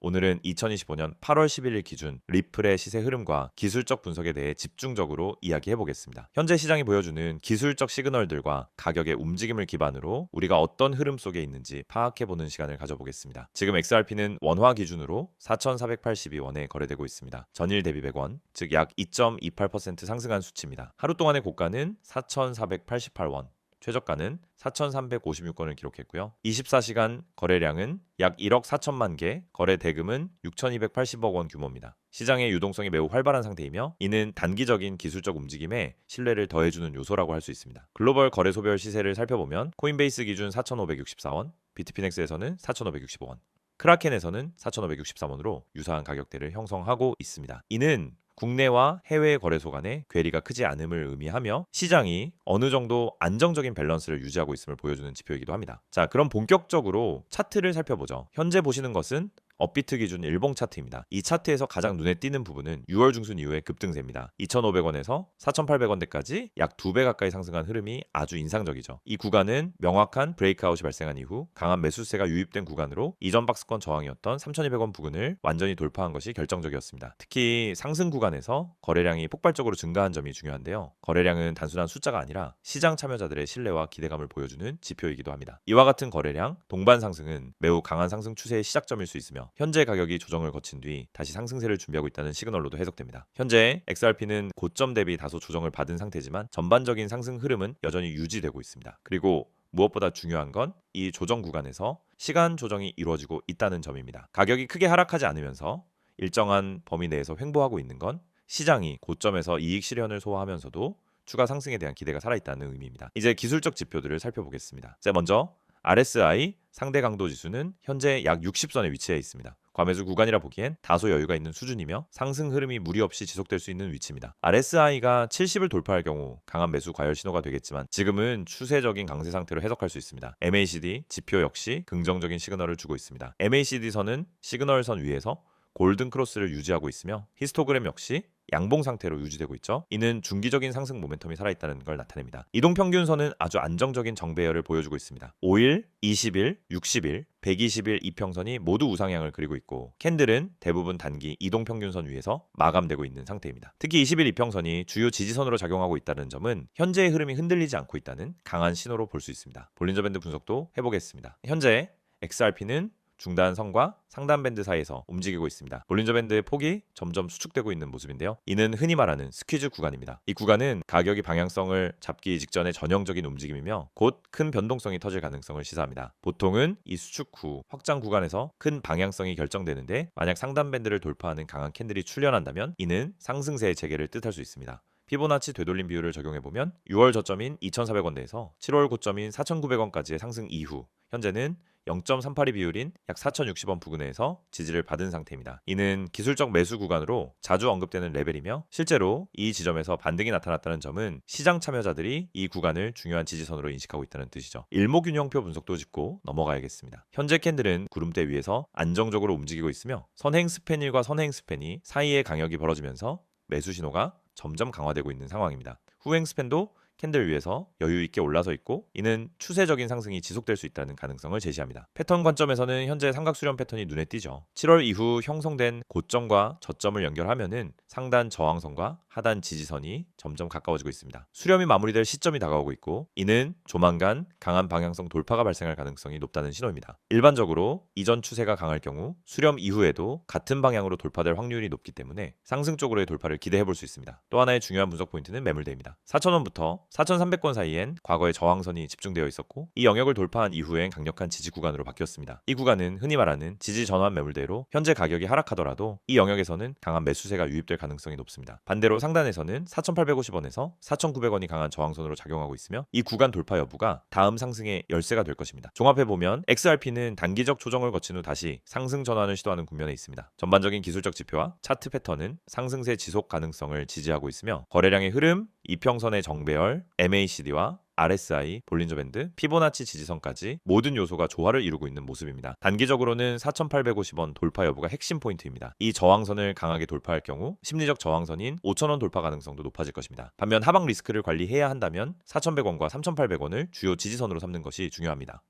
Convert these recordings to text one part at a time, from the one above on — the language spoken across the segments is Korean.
오늘은 2025년 8월 11일 기준 리플의 시세 흐름과 기술적 분석에 대해 집중적으로 이야기해 보겠습니다. 현재 시장이 보여주는 기술적 시그널들과 가격의 움직임을 기반으로 우리가 어떤 흐름 속에 있는지 파악해 보는 시간을 가져보겠습니다. 지금 XRP는 원화 기준으로 4,482원에 거래되고 있습니다. 전일 대비 100원, 즉 약 2.28% 상승한 수치입니다. 하루 동안의 고가는 4,488원, 최저가는 4,356건을 기록했고요. 24시간 거래량은 약 1억 4천만 개, 거래 대금은 6,280억 원 규모입니다. 시장의 유동성이 매우 활발한 상태이며 이는 단기적인 기술적 움직임에 신뢰를 더해주는 요소라고 할 수 있습니다. 글로벌 거래소별 시세를 살펴보면 코인베이스 기준 4,564원, 비트피넥스에서는 4,565원, 크라켄에서는 4,563원으로 유사한 가격대를 형성하고 있습니다. 이는 국내와 해외 거래소 간의 괴리가 크지 않음을 의미하며 시장이 어느 정도 안정적인 밸런스를 유지하고 있음을 보여주는 지표이기도 합니다. 자, 그럼 본격적으로 차트를 살펴보죠. 현재 보시는 것은 업비트 기준 일봉 차트입니다. 이 차트에서 가장 눈에 띄는 부분은 6월 중순 이후의 급등세입니다. 2,500원에서 4,800원대까지 약 2배 가까이 상승한 흐름이 아주 인상적이죠. 이 구간은 명확한 브레이크아웃이 발생한 이후 강한 매수세가 유입된 구간으로 이전 박스권 저항이었던 3,200원 부근을 완전히 돌파한 것이 결정적이었습니다. 특히 상승 구간에서 거래량이 폭발적으로 증가한 점이 중요한데요. 거래량은 단순한 숫자가 아니라 시장 참여자들의 신뢰와 기대감을 보여주는 지표이기도 합니다. 이와 같은 거래량, 동반 상승은 매우 강한 상승 추세의 시작점일 수 있으며 현재 가격이 조정을 거친 뒤 다시 상승세를 준비하고 있다는 시그널로도 해석됩니다. 현재 XRP는 고점 대비 다소 조정을 받은 상태지만 전반적인 상승 흐름은 여전히 유지되고 있습니다. 그리고 무엇보다 중요한 건 이 조정 구간에서 시간 조정이 이루어지고 있다는 점입니다. 가격이 크게 하락하지 않으면서 일정한 범위 내에서 횡보하고 있는 건 시장이 고점에서 이익 실현을 소화하면서도 추가 상승에 대한 기대가 살아있다는 의미입니다. 이제 기술적 지표들을 살펴보겠습니다. 먼저 RSI 상대 강도 지수는 현재 약 60선에 위치해 있습니다. 과매수 구간이라 보기엔 다소 여유가 있는 수준이며 상승 흐름이 무리 없이 지속될 수 있는 위치입니다. RSI가 70을 돌파할 경우 강한 매수 과열 신호가 되겠지만 지금은 추세적인 강세 상태로 해석할 수 있습니다. MACD 지표 역시 긍정적인 시그널을 주고 있습니다. MACD선은 시그널선 위에서 골든 크로스를 유지하고 있으며 히스토그램 역시 양봉 상태로 유지되고 있죠. 이는 중기적인 상승 모멘텀이 살아있다는 걸 나타냅니다. 이동평균선은 아주 안정적인 정배열을 보여주고 있습니다. 5일, 20일, 60일, 120일 이평선이 모두 우상향을 그리고 있고 캔들은 대부분 단기 이동평균선 위에서 마감되고 있는 상태입니다. 특히 20일 이평선이 주요 지지선으로 작용하고 있다는 점은 현재의 흐름이 흔들리지 않고 있다는 강한 신호로 볼 수 있습니다. 볼린저 밴드 분석도 해보겠습니다. 현재 XRP는 중단선과 상단 밴드 사이에서 움직이고 있습니다. 볼린저 밴드의 폭이 점점 수축되고 있는 모습인데요. 이는 흔히 말하는 스퀴즈 구간입니다. 이 구간은 가격이 방향성을 잡기 직전의 전형적인 움직임이며 곧 큰 변동성이 터질 가능성을 시사합니다. 보통은 이 수축 후 확장 구간에서 큰 방향성이 결정되는데 만약 상단 밴드를 돌파하는 강한 캔들이 출현한다면 이는 상승세의 재개를 뜻할 수 있습니다. 피보나치 되돌림 비율을 적용해보면 6월 저점인 2,400원대에서 7월 고점인 4,900원까지의 상승 이후 현재는 0.382 비율인 약 4,060원 부근에서 지지를 받은 상태입니다. 이는 기술적 매수 구간으로 자주 언급되는 레벨이며 실제로 이 지점에서 반등이 나타났다는 점은 시장 참여자들이 이 구간을 중요한 지지선으로 인식하고 있다는 뜻이죠. 일목균형표 분석도 짚고 넘어가야겠습니다. 현재 캔들은 구름대 위에서 안정적으로 움직이고 있으며 선행 스팬1과 선행 스팬2 사이의 강역이 벌어지면서 매수 신호가 점점 강화되고 있는 상황입니다. 후행 스팬도 캔들 위에서 여유 있게 올라서 있고 이는 추세적인 상승이 지속될 수 있다는 가능성을 제시합니다. 패턴 관점에서는 현재 삼각 수렴 패턴이 눈에 띄죠. 7월 이후 형성된 고점과 저점을 연결하면은 상단 저항선과 하단 지지선이 점점 가까워지고 있습니다. 수렴이 마무리될 시점이 다가오고 있고 이는 조만간 강한 방향성 돌파가 발생할 가능성이 높다는 신호입니다. 일반적으로 이전 추세가 강할 경우 수렴 이후에도 같은 방향으로 돌파될 확률이 높기 때문에 상승 쪽으로의 돌파를 기대해 볼 수 있습니다. 또 하나의 중요한 분석 포인트는 매물대입니다. 4,000원부터 4,300원 사이엔 과거의 저항선이 집중되어 있었고 이 영역을 돌파한 이후엔 강력한 지지 구간으로 바뀌었습니다. 이 구간은 흔히 말하는 지지 전환 매물대로 현재 가격이 하락하더라도 이 영역에서는 강한 매수세가 유입될 가능성이 높습니다. 반대로 상단에서는 4,850원에서 4,900원이 강한 저항선으로 작용하고 있으며 이 구간 돌파 여부가 다음 상승의 열쇠가 될 것입니다. 종합해보면 XRP는 단기적 조정을 거친 후 다시 상승 전환을 시도하는 국면에 있습니다. 전반적인 기술적 지표와 차트 패턴은 상승세 지속 가능성을 지지하고 있으며 거래량의 흐름, 이평선의 정배열, MACD와 RSI, 볼린저 밴드, 피보나치 지지선까지 모든 요소가 조화를 이루고 있는 모습입니다. 단기적으로는 4,850원 돌파 여부가 핵심 포인트입니다. 이 저항선을 강하게 돌파할 경우 심리적 저항선인 5,000원 돌파 가능성도 높아질 것입니다. 반면 하방 리스크를 관리해야 한다면 4,100원과 3,800원을 주요 지지선으로 삼는 것이 중요합니다.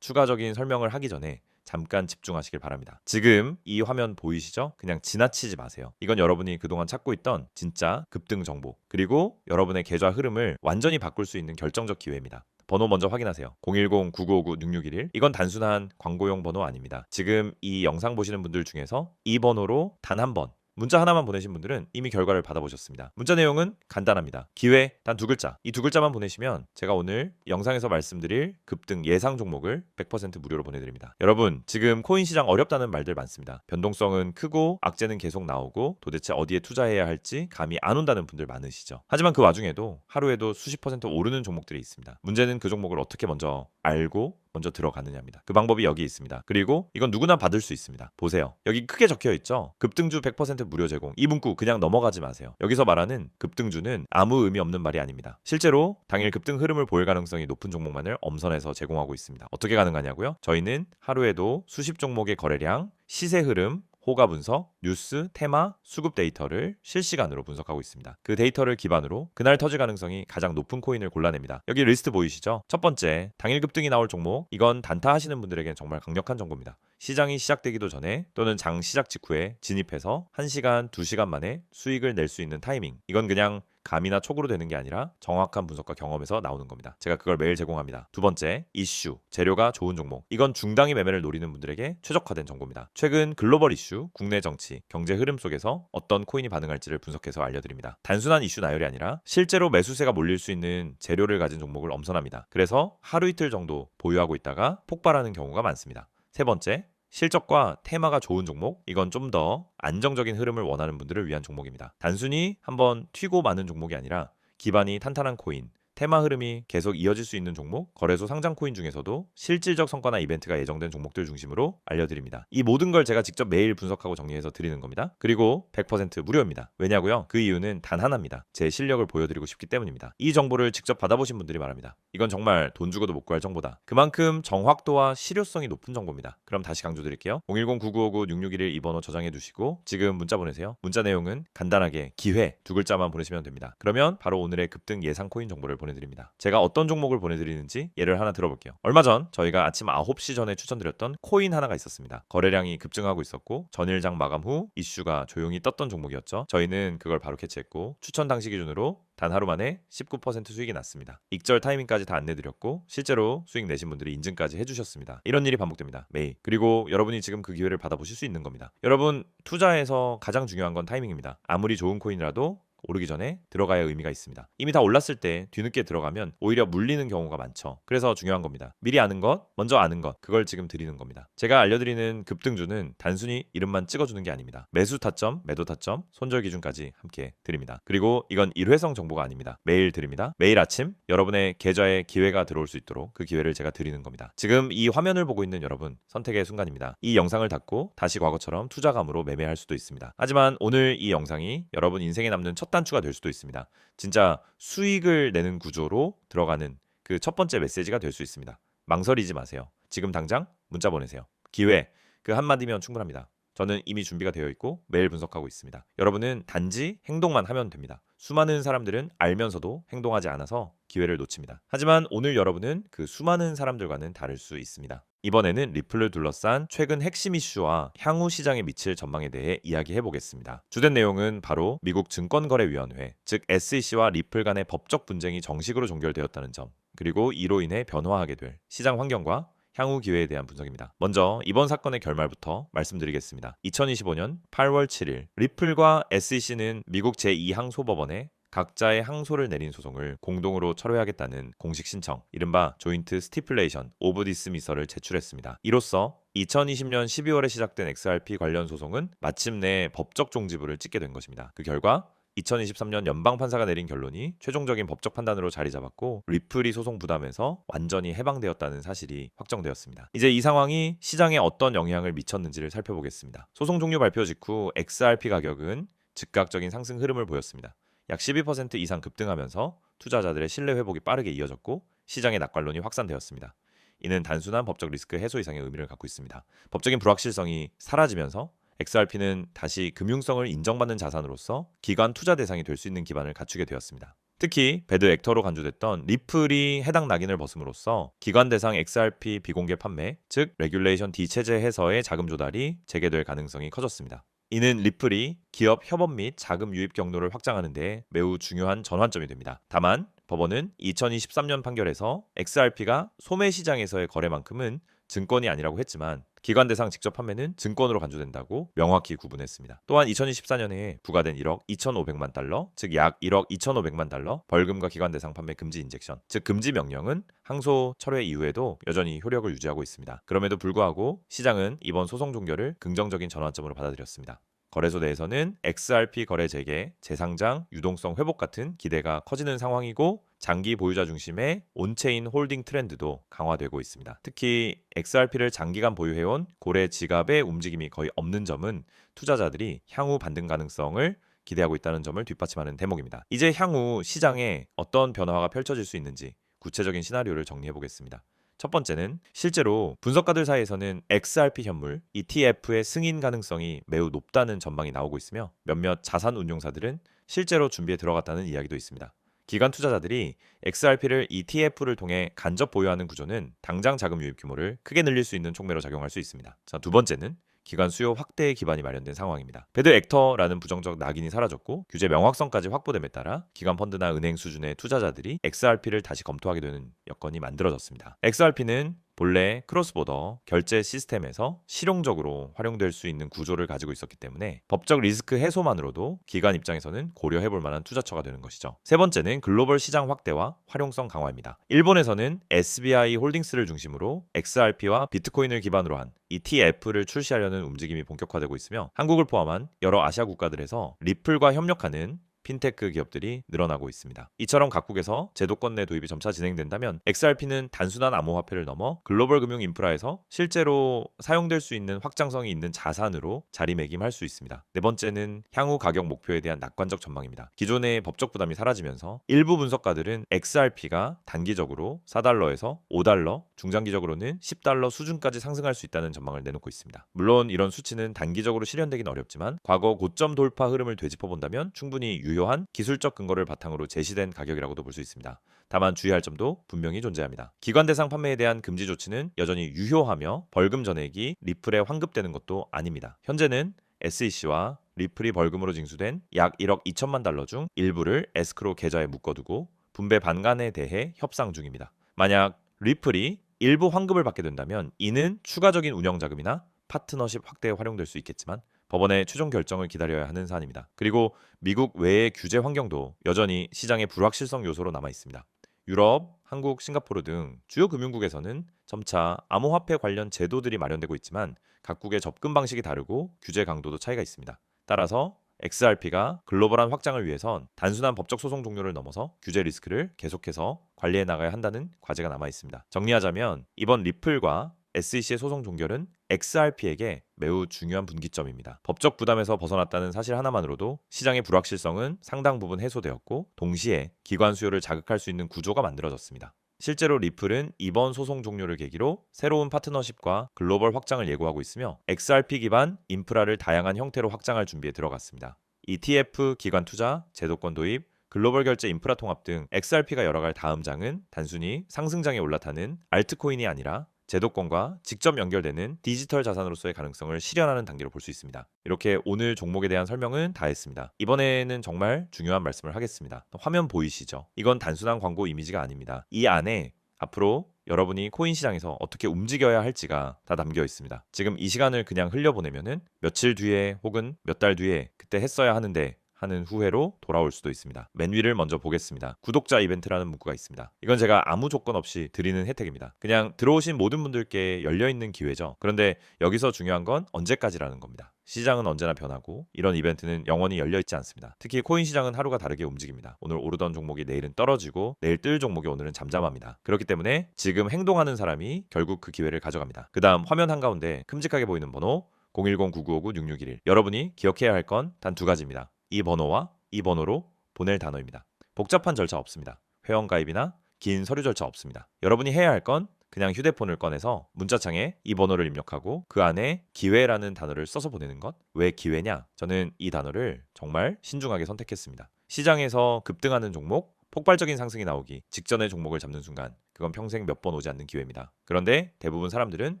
추가적인 설명을 하기 전에 잠깐 집중하시길 바랍니다. 지금 이 화면 보이시죠? 그냥 지나치지 마세요. 이건 여러분이 그동안 찾고 있던 진짜 급등 정보, 그리고 여러분의 계좌 흐름을 완전히 바꿀 수 있는 결정적 기회입니다. 번호 먼저 확인하세요. 010-9959-6611. 이건 단순한 광고용 번호 아닙니다. 지금 이 영상 보시는 분들 중에서 이 번호로 단 한 번 문자 하나만 보내신 분들은 이미 결과를 받아보셨습니다. 문자 내용은 간단합니다. 기회 단 두 글자. 이 두 글자만 보내시면 제가 오늘 영상에서 말씀드릴 급등 예상 종목을 100% 무료로 보내드립니다. 여러분, 지금 코인 시장 어렵다는 말들 많습니다. 변동성은 크고 악재는 계속 나오고 도대체 어디에 투자해야 할지 감이 안 온다는 분들 많으시죠. 하지만 그 와중에도 하루에도 수십 퍼센트 오르는 종목들이 있습니다. 문제는 그 종목을 어떻게 먼저 알고 먼저 들어가느냐입니다. 그 방법이 여기 있습니다. 그리고 이건 누구나 받을 수 있습니다. 보세요. 여기 크게 적혀 있죠. 급등주 100% 무료 제공. 이 문구 그냥 넘어가지 마세요. 여기서 말하는 급등주는 아무 의미 없는 말이 아닙니다. 실제로 당일 급등 흐름을 보일 가능성이 높은 종목만을 엄선해서 제공하고 있습니다. 어떻게 가능하냐고요? 저희는 하루에도 수십 종목의 거래량, 시세 흐름, 호가 분석, 뉴스, 테마, 수급 데이터를 실시간으로 분석하고 있습니다. 그 데이터를 기반으로 그날 터질 가능성이 가장 높은 코인을 골라냅니다. 여기 리스트 보이시죠? 첫 번째, 당일 급등이 나올 종목. 이건 단타 하시는 분들에겐 정말 강력한 정보입니다. 시장이 시작되기도 전에 또는 장 시작 직후에 진입해서 1시간, 2시간 만에 수익을 낼 수 있는 타이밍. 이건 그냥 감이나 촉으로 되는 게 아니라 정확한 분석과 경험에서 나오는 겁니다. 제가 그걸 매일 제공합니다. 두 번째, 이슈, 재료가 좋은 종목. 이건 중단기 매매를 노리는 분들에게 최적화된 정보입니다. 최근 글로벌 이슈, 국내 정치, 경제 흐름 속에서 어떤 코인이 반응할지를 분석해서 알려드립니다. 단순한 이슈 나열이 아니라 실제로 매수세가 몰릴 수 있는 재료를 가진 종목을 엄선합니다. 그래서 하루 이틀 정도 보유하고 있다가 폭발하는 경우가 많습니다. 세 번째, 실적과 테마가 좋은 종목, 이건 좀 더 안정적인 흐름을 원하는 분들을 위한 종목입니다. 단순히 한번 튀고 마는 종목이 아니라 기반이 탄탄한 코인, 테마 흐름이 계속 이어질 수 있는 종목, 거래소 상장 코인 중에서도 실질적 성과나 이벤트가 예정된 종목들 중심으로 알려드립니다. 이 모든 걸 제가 직접 매일 분석하고 정리해서 드리는 겁니다. 그리고 100% 무료입니다. 왜냐고요? 그 이유는 단 하나입니다. 제 실력을 보여드리고 싶기 때문입니다. 이 정보를 직접 받아보신 분들이 말합니다. 이건 정말 돈 주고도 못 구할 정보다. 그만큼 정확도와 실효성이 높은 정보입니다. 그럼 다시 강조드릴게요. 010-9959-6611 이 번호 저장해 두시고 지금 문자 보내세요. 문자 내용은 간단하게 기회 두 글자만 보내시면 됩니다. 그러면 바로 오늘의 급등 예상 코인 정보를 보내드립니다. 제가 어떤 종목을 보내드리는지 예를 하나 들어볼게요. 얼마 전 저희가 아침 9시 전에 추천드렸던 코인 하나가 있었습니다. 거래량이 급증하고 있었고 전일장 마감 후 이슈가 조용히 떴던 종목이었죠. 저희는 그걸 바로 캐치했고 추천 당시 기준으로 단 하루 만에 19% 수익이 났습니다. 익절 타이밍까지 다 안내드렸고 실제로 수익 내신 분들이 인증까지 해주셨습니다. 이런 일이 반복됩니다. 매일. 그리고 여러분이 지금 그 기회를 받아보실 수 있는 겁니다. 여러분, 투자에서 가장 중요한 건 타이밍입니다. 아무리 좋은 코인이라도 오르기 전에 들어가야 의미가 있습니다. 이미 다 올랐을 때 뒤늦게 들어가면 오히려 물리는 경우가 많죠. 그래서 중요한 겁니다. 미리 아는 것, 먼저 아는 것, 그걸 지금 드리는 겁니다. 제가 알려드리는 급등주는 단순히 이름만 찍어주는 게 아닙니다. 매수 타점, 매도 타점, 손절 기준까지 함께 드립니다. 그리고 이건 일회성 정보가 아닙니다. 매일 드립니다. 매일 아침 여러분의 계좌에 기회가 들어올 수 있도록 그 기회를 제가 드리는 겁니다. 지금 이 화면을 보고 있는 여러분, 선택의 순간입니다. 이 영상을 닫고 다시 과거처럼 투자감으로 매매할 수도 있습니다. 하지만 오늘 이 영상이 여러분 인생에 남는 첫 단추가 될 수도 있습니다. 진짜 수익을 내는 구조로 들어가는 그 첫 번째 메시지가 될 수 있습니다. 망설이지 마세요. 지금 당장 문자 보내세요. 기회, 그 한마디면 충분합니다. 저는 이미 준비가 되어 있고 매일 분석하고 있습니다. 여러분은 단지 행동만 하면 됩니다. 수많은 사람들은 알면서도 행동하지 않아서 기회를 놓칩니다. 하지만 오늘 여러분은 그 수많은 사람들과는 다를 수 있습니다. 이번에는 리플을 둘러싼 최근 핵심 이슈와 향후 시장에 미칠 전망에 대해 이야기해 보겠습니다. 주된 내용은 바로 미국 증권거래위원회, 즉 SEC와 리플 간의 법적 분쟁이 정식으로 종결되었다는 점, 그리고 이로 인해 변화하게 될 시장 환경과 향후 기회에 대한 분석입니다. 먼저 이번 사건의 결말부터 말씀드리겠습니다. 2025년 8월 7일 리플과 SEC는 미국 제2항소법원에 각자의 항소를 내린 소송을 공동으로 철회하겠다는 공식 신청, 이른바 조인트 스티플레이션 오브 디스미서를 제출했습니다. 이로써 2020년 12월에 시작된 XRP 관련 소송은 마침내 법적 종지부를 찍게 된 것입니다. 그 결과 2023년 연방판사가 내린 결론이 최종적인 법적 판단으로 자리 잡았고 리플이 소송 부담에서 완전히 해방되었다는 사실이 확정되었습니다. 이제 이 상황이 시장에 어떤 영향을 미쳤는지를 살펴보겠습니다. 소송 종료 발표 직후 XRP 가격은 즉각적인 상승 흐름을 보였습니다. 약 12% 이상 급등하면서 투자자들의 신뢰 회복이 빠르게 이어졌고 시장의 낙관론이 확산되었습니다. 이는 단순한 법적 리스크 해소 이상의 의미를 갖고 있습니다. 법적인 불확실성이 사라지면서 XRP는 다시 금융성을 인정받는 자산으로서 기관 투자 대상이 될 수 있는 기반을 갖추게 되었습니다. 특히 배드 액터로 간주됐던 리플이 해당 낙인을 벗음으로써 기관 대상 XRP 비공개 판매, 즉 레귤레이션 D 체제 해서의 자금 조달이 재개될 가능성이 커졌습니다. 이는 리플이 기업 협업 및 자금 유입 경로를 확장하는 데 매우 중요한 전환점이 됩니다. 다만 법원은 2023년 판결에서 XRP가 소매 시장에서의 거래만큼은 증권이 아니라고 했지만 기관 대상 직접 판매는 증권으로 간주된다고 명확히 구분했습니다. 또한 2024년에 부과된 1억 2,500만 달러, 즉 약 1억 2,500만 달러 벌금과 기관 대상 판매 금지 인젝션, 즉 금지 명령은 항소 철회 이후에도 여전히 효력을 유지하고 있습니다. 그럼에도 불구하고 시장은 이번 소송 종결을 긍정적인 전환점으로 받아들였습니다. 거래소 내에서는 XRP 거래 재개, 재상장, 유동성 회복 같은 기대가 커지는 상황이고 장기 보유자 중심의 온체인 홀딩 트렌드도 강화되고 있습니다. 특히 XRP를 장기간 보유해온 고래 지갑의 움직임이 거의 없는 점은 투자자들이 향후 반등 가능성을 기대하고 있다는 점을 뒷받침하는 대목입니다. 이제 향후 시장에 어떤 변화가 펼쳐질 수 있는지 구체적인 시나리오를 정리해 보겠습니다. 첫 번째는 실제로 분석가들 사이에서는 XRP 현물 ETF의 승인 가능성이 매우 높다는 전망이 나오고 있으며 몇몇 자산 운용사들은 실제로 준비에 들어갔다는 이야기도 있습니다. 기관 투자자들이 XRP를 ETF를 통해 간접 보유하는 구조는 당장 자금 유입 규모를 크게 늘릴 수 있는 촉매로 작용할 수 있습니다. 자, 두 번째는 기관 수요 확대의 기반이 마련된 상황입니다. 배드 액터라는 부정적 낙인이 사라졌고 규제 명확성까지 확보됨에 따라 기관 펀드나 은행 수준의 투자자들이 XRP를 다시 검토하게 되는 여건이 만들어졌습니다. XRP는 본래 크로스보더 결제 시스템에서 실용적으로 활용될 수 있는 구조를 가지고 있었기 때문에 법적 리스크 해소만으로도 기관 입장에서는 고려해볼 만한 투자처가 되는 것이죠. 세 번째는 글로벌 시장 확대와 활용성 강화입니다. 일본에서는 SBI 홀딩스를 중심으로 XRP와 비트코인을 기반으로 한 ETF를 출시하려는 움직임이 본격화되고 있으며 한국을 포함한 여러 아시아 국가들에서 리플과 협력하는 핀테크 기업들이 늘어나고 있습니다. 이처럼 각국에서 제도권 내 도입이 점차 진행된다면 XRP는 단순한 암호화폐를 넘어 글로벌 금융 인프라에서 실제로 사용될 수 있는 확장성이 있는 자산으로 자리매김할 수 있습니다. 네 번째는 향후 가격 목표에 대한 낙관적 전망입니다. 기존의 법적 부담이 사라지면서 일부 분석가들은 XRP가 단기적으로 4달러에서 5달러, 중장기적으로는 10달러 수준까지 상승할 수 있다는 전망을 내놓고 있습니다. 물론 이런 수치는 단기적으로 실현되긴 어렵지만 과거 고점 돌파 흐름을 되짚어본다면 충분히 유효한 기술적 근거를 바탕으로 제시된 가격이라고도 볼 수 있습니다. 다만 주의할 점도 분명히 존재합니다. 기관 대상 판매에 대한 금지 조치는 여전히 유효하며 벌금 전액이 리플에 환급되는 것도 아닙니다. 현재는 SEC와 리플이 벌금으로 징수된 약 1억 2천만 달러 중 일부를 에스크로 계좌에 묶어두고 분배 반환에 대해 협상 중입니다. 만약 리플이 일부 환급을 받게 된다면 이는 추가적인 운영 자금이나 파트너십 확대에 활용될 수 있겠지만 법원의 최종 결정을 기다려야 하는 사안입니다. 그리고 미국 외의 규제 환경도 여전히 시장의 불확실성 요소로 남아 있습니다. 유럽, 한국, 싱가포르 등 주요 금융국에서는 점차 암호화폐 관련 제도들이 마련되고 있지만 각국의 접근 방식이 다르고 규제 강도도 차이가 있습니다. 따라서 XRP가 글로벌한 확장을 위해선 단순한 법적 소송 종료를 넘어서 규제 리스크를 계속해서 관리해 나가야 한다는 과제가 남아 있습니다. 정리하자면 이번 리플과 SEC의 소송 종결은 XRP에게 매우 중요한 분기점입니다. 법적 부담에서 벗어났다는 사실 하나만으로도 시장의 불확실성은 상당 부분 해소되었고 동시에 기관 수요를 자극할 수 있는 구조가 만들어졌습니다. 실제로 리플은 이번 소송 종료를 계기로 새로운 파트너십과 글로벌 확장을 예고하고 있으며 XRP 기반 인프라를 다양한 형태로 확장할 준비에 들어갔습니다. ETF, 기관 투자, 제도권 도입, 글로벌 결제 인프라 통합 등 XRP가 열어갈 다음 장은 단순히 상승장에 올라타는 알트코인이 아니라 제도권과 직접 연결되는 디지털 자산으로서의 가능성을 실현하는 단계로 볼 수 있습니다. 이렇게 오늘 종목에 대한 설명은 다 했습니다. 이번에는 정말 중요한 말씀을 하겠습니다. 화면 보이시죠? 이건 단순한 광고 이미지가 아닙니다. 이 안에 앞으로 여러분이 코인 시장에서 어떻게 움직여야 할지가 다 담겨 있습니다. 지금 이 시간을 그냥 흘려보내면은 며칠 뒤에 혹은 몇 달 뒤에 그때 했어야 하는데 하는 후회로 돌아올 수도 있습니다. 맨 위를 먼저 보겠습니다. 구독자 이벤트라는 문구가 있습니다. 이건 제가 아무 조건 없이 드리는 혜택입니다. 그냥 들어오신 모든 분들께 열려있는 기회죠. 그런데 여기서 중요한 건 언제까지라는 겁니다. 시장은 언제나 변하고 이런 이벤트는 영원히 열려있지 않습니다. 특히 코인 시장은 하루가 다르게 움직입니다. 오늘 오르던 종목이 내일은 떨어지고 내일 뜰 종목이 오늘은 잠잠합니다. 그렇기 때문에 지금 행동하는 사람이 결국 그 기회를 가져갑니다. 그 다음 화면 한가운데 큼직하게 보이는 번호 010-9959-6611 여러분이 기억해야 할 건 단 두 가지입니다. 이 번호와 이 번호로 보낼 단어입니다. 복잡한 절차 없습니다. 회원가입이나 긴 서류 절차 없습니다. 여러분이 해야 할 건 그냥 휴대폰을 꺼내서 문자창에 이 번호를 입력하고 그 안에 기회라는 단어를 써서 보내는 것. 왜 기회냐? 저는 이 단어를 정말 신중하게 선택했습니다. 시장에서 급등하는 종목, 폭발적인 상승이 나오기 직전의 종목을 잡는 순간 그건 평생 몇 번 오지 않는 기회입니다. 그런데 대부분 사람들은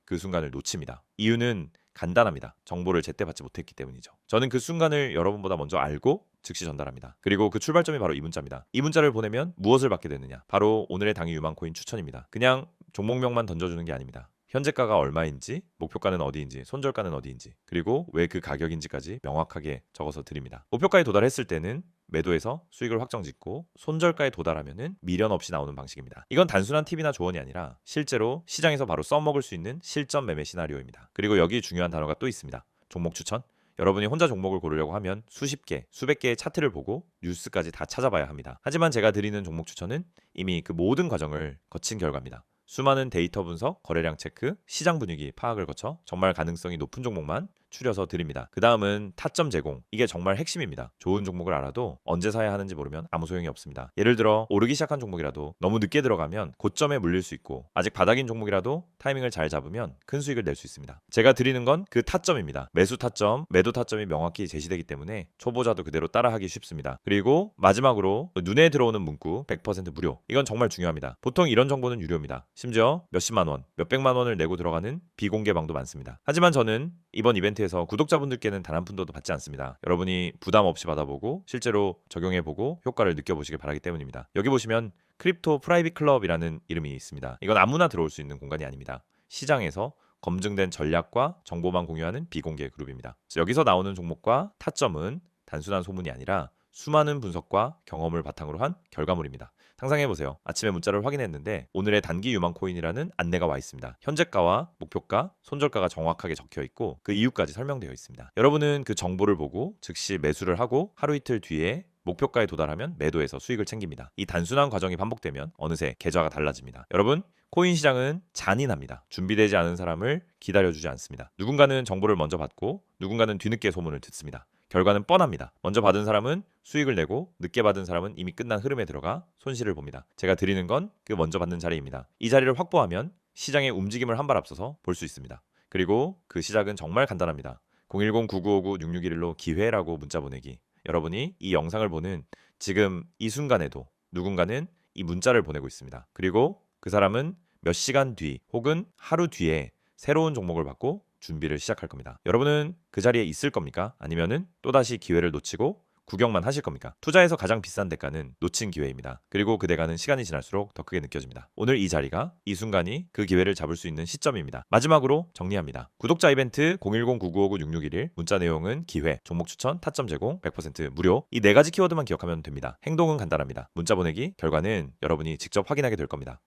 그 순간을 놓칩니다. 이유는 간단합니다. 정보를 제때 받지 못했기 때문이죠. 저는 그 순간을 여러분보다 먼저 알고 즉시 전달합니다. 그리고 그 출발점이 바로 이 문자입니다. 이 문자를 보내면 무엇을 받게 되느냐? 바로 오늘의 당일 유망코인 추천입니다. 그냥 종목명만 던져주는 게 아닙니다. 현재가가 얼마인지, 목표가는 어디인지, 손절가는 어디인지, 그리고 왜 그 가격인지까지 명확하게 적어서 드립니다. 목표가에 도달했을 때는 매도해서 수익을 확정짓고 손절가에 도달하면은 미련 없이 나오는 방식입니다. 이건 단순한 팁이나 조언이 아니라 실제로 시장에서 바로 써먹을 수 있는 실전 매매 시나리오입니다. 그리고 여기 중요한 단어가 또 있습니다. 종목 추천. 여러분이 혼자 종목을 고르려고 하면 수십 개, 수백 개의 차트를 보고 뉴스까지 다 찾아봐야 합니다. 하지만 제가 드리는 종목 추천은 이미 그 모든 과정을 거친 결과입니다. 수많은 데이터 분석, 거래량 체크, 시장 분위기 파악을 거쳐 정말 가능성이 높은 종목만 추려서 드립니다. 그 다음은 타점 제공. 이게 정말 핵심입니다. 좋은 종목을 알아도 언제 사야 하는지 모르면 아무 소용이 없습니다. 예를 들어 오르기 시작한 종목이라도 너무 늦게 들어가면 고점에 물릴 수 있고 아직 바닥인 종목이라도 타이밍을 잘 잡으면 큰 수익을 낼 수 있습니다. 제가 드리는 건 그 타점입니다. 매수 타점, 매도 타점이 명확히 제시되기 때문에 초보자도 그대로 따라하기 쉽습니다. 그리고 마지막으로 눈에 들어오는 문구 100% 무료. 이건 정말 중요합니다. 보통 이런 정보는 유료입니다. 심지어 몇십만 원, 몇백만 원을 내고 들어가는 비공개 방도 많습니다. 하지만 저는 이번 이벤트에서 구독자분들께는 단 한 푼도 받지 않습니다. 여러분이 부담 없이 받아보고 실제로 적용해보고 효과를 느껴보시길 바라기 때문입니다. 여기 보시면 크립토 프라이빗 클럽이라는 이름이 있습니다. 이건 아무나 들어올 수 있는 공간이 아닙니다. 시장에서 검증된 전략과 정보만 공유하는 비공개 그룹입니다. 여기서 나오는 종목과 타점은 단순한 소문이 아니라 수많은 분석과 경험을 바탕으로 한 결과물입니다. 상상해보세요. 아침에 문자를 확인했는데 오늘의 단기 유망 코인이라는 안내가 와 있습니다. 현재가와 목표가, 손절가가 정확하게 적혀 있고 그 이유까지 설명되어 있습니다. 여러분은 그 정보를 보고 즉시 매수를 하고 하루 이틀 뒤에 목표가에 도달하면 매도해서 수익을 챙깁니다. 이 단순한 과정이 반복되면 어느새 계좌가 달라집니다. 여러분, 코인 시장은 잔인합니다. 준비되지 않은 사람을 기다려주지 않습니다. 누군가는 정보를 먼저 받고 누군가는 뒤늦게 소문을 듣습니다. 결과는 뻔합니다. 먼저 받은 사람은 수익을 내고 늦게 받은 사람은 이미 끝난 흐름에 들어가 손실을 봅니다. 제가 드리는 건 그 먼저 받는 자리입니다. 이 자리를 확보하면 시장의 움직임을 한 발 앞서서 볼 수 있습니다. 그리고 그 시작은 정말 간단합니다. 010-9959-6611로 기회라고 문자 보내기. 여러분이 이 영상을 보는 지금 이 순간에도 누군가는 이 문자를 보내고 있습니다. 그리고 그 사람은 몇 시간 뒤 혹은 하루 뒤에 새로운 종목을 받고 준비를 시작할 겁니다. 여러분은 그 자리에 있을 겁니까? 아니면은 또다시 기회를 놓치고 구경만 하실 겁니까? 투자에서 가장 비싼 대가는 놓친 기회입니다. 그리고 그 대가는 시간이 지날수록 더 크게 느껴집니다. 오늘 이 자리가, 이 순간이 그 기회를 잡을 수 있는 시점입니다. 마지막으로 정리합니다. 구독자 이벤트 010-9959-6611 문자 내용은 기회, 종목 추천, 타점 제공, 100% 무료. 이 네 가지 키워드만 기억하면 됩니다. 행동은 간단합니다. 문자 보내기, 결과는 여러분이 직접 확인하게 될 겁니다.